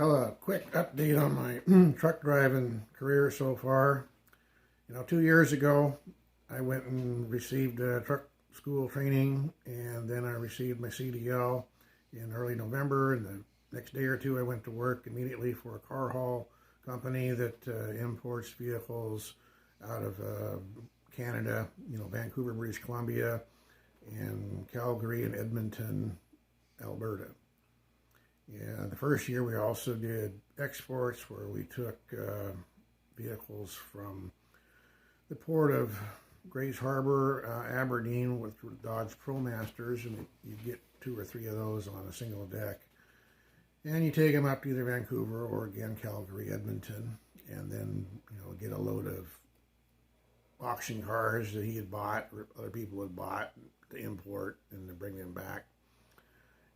Well, a quick update on my truck driving career so far. 2 years ago, I went and received truck school training, and then I received my CDL in early November. And the next day or two, I went to work immediately for a car haul company that imports vehicles out of Canada, Vancouver, British Columbia, and Calgary and Edmonton, Alberta. Yeah, the first year we also did exports where we took vehicles from the port of Grays Harbor, Aberdeen with Dodge ProMasters, and you get two or three of those on a single deck. And you take them up to either Vancouver or again Calgary, Edmonton, and then get a load of auction cars that he had bought or other people had bought to import and to bring them back.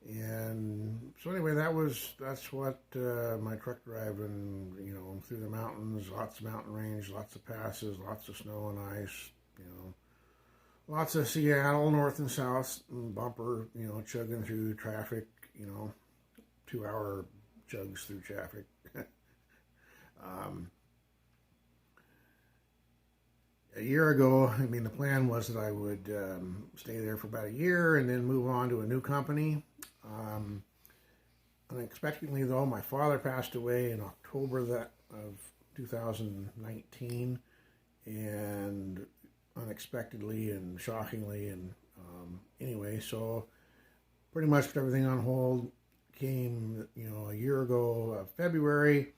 And so anyway, that's what my truck driving, through the mountains, lots of mountain range, lots of passes, lots of snow and ice, lots of Seattle, north and south, and bumper, chugging through traffic, 2-hour chugs through traffic. A year ago, the plan was that I would stay there for about a year and then move on to a new company. Unexpectedly, though, my father passed away in October of 2019, and unexpectedly and shockingly, and anyway, so pretty much put everything on hold. Came, a year ago, February.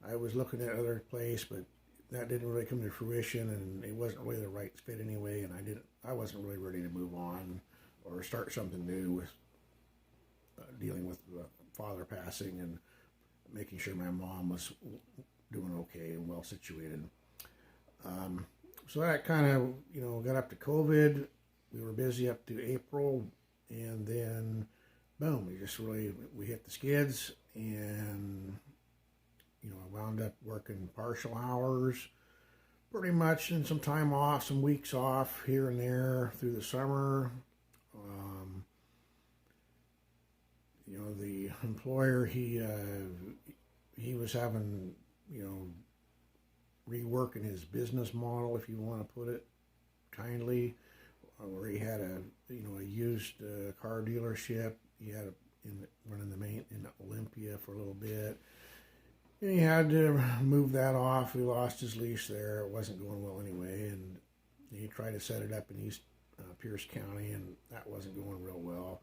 I was looking at other place, but that didn't really come to fruition, and it wasn't really the right fit anyway, and I wasn't really ready to move on or start something new with dealing with father passing and making sure my mom was doing okay and well situated. So that kind of, got up to COVID. We were busy up to April, and then boom, we hit the skids, and I wound up working partial hours pretty much, and some time off, some weeks off here and there through the summer. The employer, he was having, reworking his business model, if you want to put it kindly, where he had a used car dealership. He had running in Olympia for a little bit. And he had to move that off. He lost his lease there. It wasn't going well anyway, and he tried to set it up in East Pierce County, and that wasn't going real well.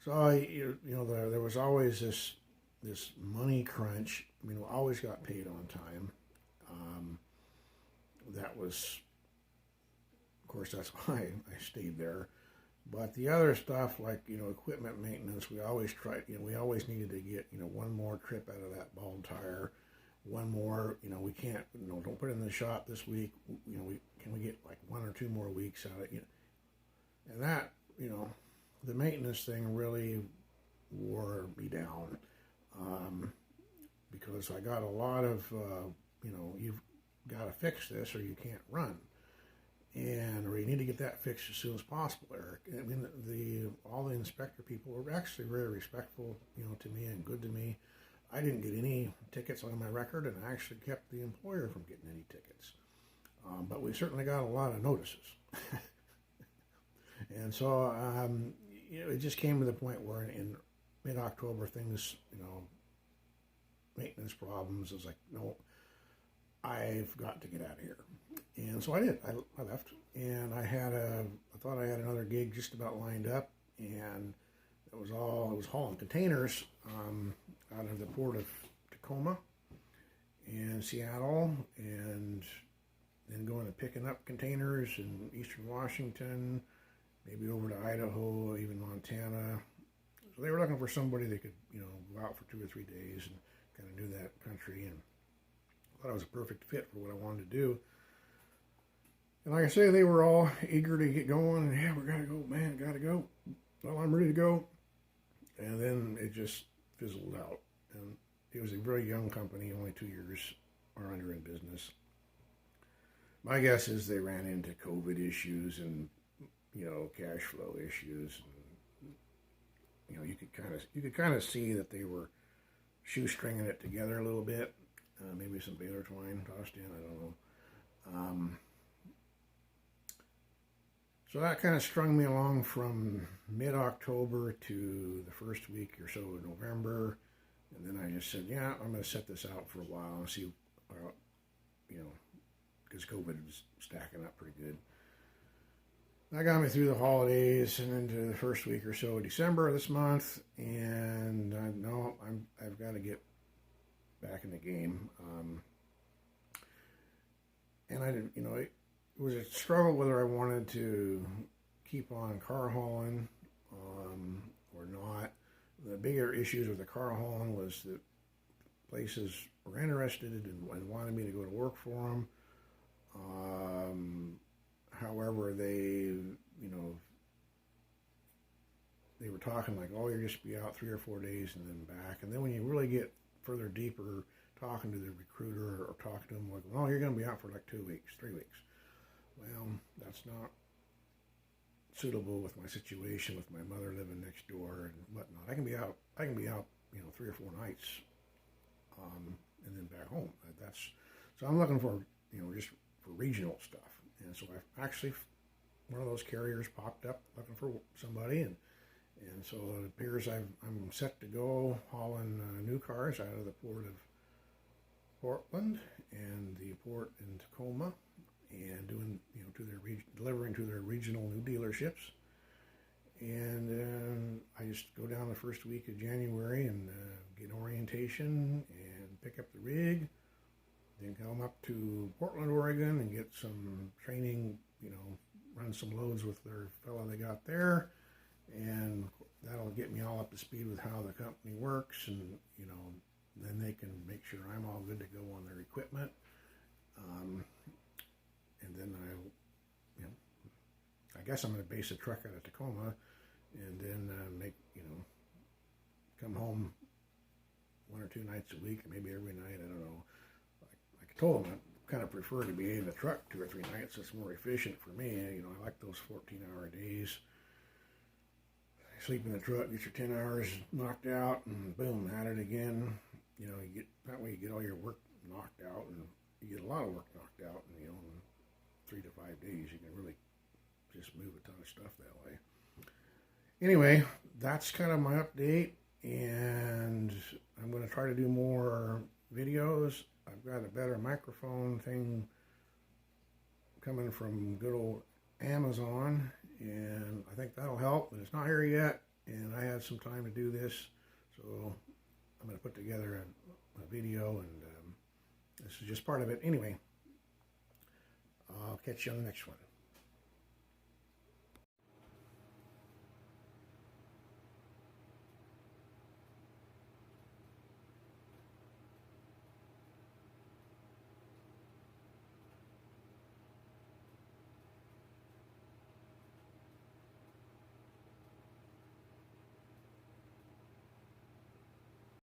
So there was always this money crunch. We always got paid on time. That was, of course, that's why I stayed there. But the other stuff, like equipment maintenance, we always tried. We always needed to get one more trip out of that bald tire, one more. We can't. Don't put it in the shop this week. Can we get like 1 or 2 more weeks out of it? And that the maintenance thing really wore me down, because I got a lot of you've got to fix this or you can't run. Or you need to get that fixed as soon as possible, Eric. All the inspector people were actually very respectful, to me and good to me. I didn't get any tickets on my record, and I actually kept the employer from getting any tickets. But we certainly got a lot of notices. And so, it just came to the point where in mid-October, things, maintenance problems, I was like, no, I've got to get out of here. And so I did. I left, and I thought I had another gig just about lined up, and it was hauling containers out of the port of Tacoma and Seattle, and then going to picking up containers in eastern Washington, maybe over to Idaho, even Montana. So they were looking for somebody that could, go out for 2 or 3 days and kind of do that country, and I thought I was a perfect fit for what I wanted to do. And like I say, they were all eager to get going, and yeah, we gotta go, man, gotta go. Well, I'm ready to go. And then it just fizzled out. And it was a very young company, only 2 years or under in business. My guess is they ran into COVID issues and, cash flow issues. And, you could kind of see that they were shoestringing it together a little bit. Maybe some baler twine tossed in, I don't know. So that kind of strung me along from mid-October to the first week or so of November. And then I just said, yeah, I'm going to set this out for a while and see, because COVID was stacking up pretty good. That got me through the holidays and into the first week or so of December of this month. And I've got to get back in the game. And I didn't, it was a struggle whether I wanted to keep on car hauling or not. The bigger issues with the car hauling was that places were interested and wanted me to go to work for them. However, they were talking like, oh, you'll just be out 3 or 4 days and then back. And then when you really get further deeper, talking to the recruiter or talking to them like, oh, you're going to be out for like 2 weeks, 3 weeks. Well, that's not suitable with my situation with my mother living next door and whatnot. I can be out, 3 or 4 nights, and then back home. So I'm looking for, just for regional stuff. And so I've actually, one of those carriers popped up looking for somebody, and so it appears I'm set to go hauling new cars out of the port of Portland and the port in Tacoma, and doing, delivering to their regional new dealerships. And I just go down the first week of January and get orientation and pick up the rig, then come up to Portland, Oregon and get some training, run some loads with their fellow they got there. And that'll get me all up to speed with how the company works, and, then they can make sure I'm all good to go on their equipment. And then I guess I'm going to base a truck out of Tacoma, and then come home 1 or 2 nights a week, maybe every night, I don't know. Like I told them, I kind of prefer to be in the truck 2 or 3 nights. It's more efficient for me. I like those 14-hour days. Sleep in the truck, get your 10 hours knocked out, and boom, at it again. That way you get all your work knocked out, and you get a lot of work knocked out, and in 3 to 5 days you can really just move a ton of stuff that way. Anyway, that's kind of my update, and I'm going to try to do more videos. I've got a better microphone thing coming from good old Amazon, and I think that'll help, but it's not here yet, and I had some time to do this, so I'm going to put together a video, and this is just part of it. Anyway, I'll catch you on the next one.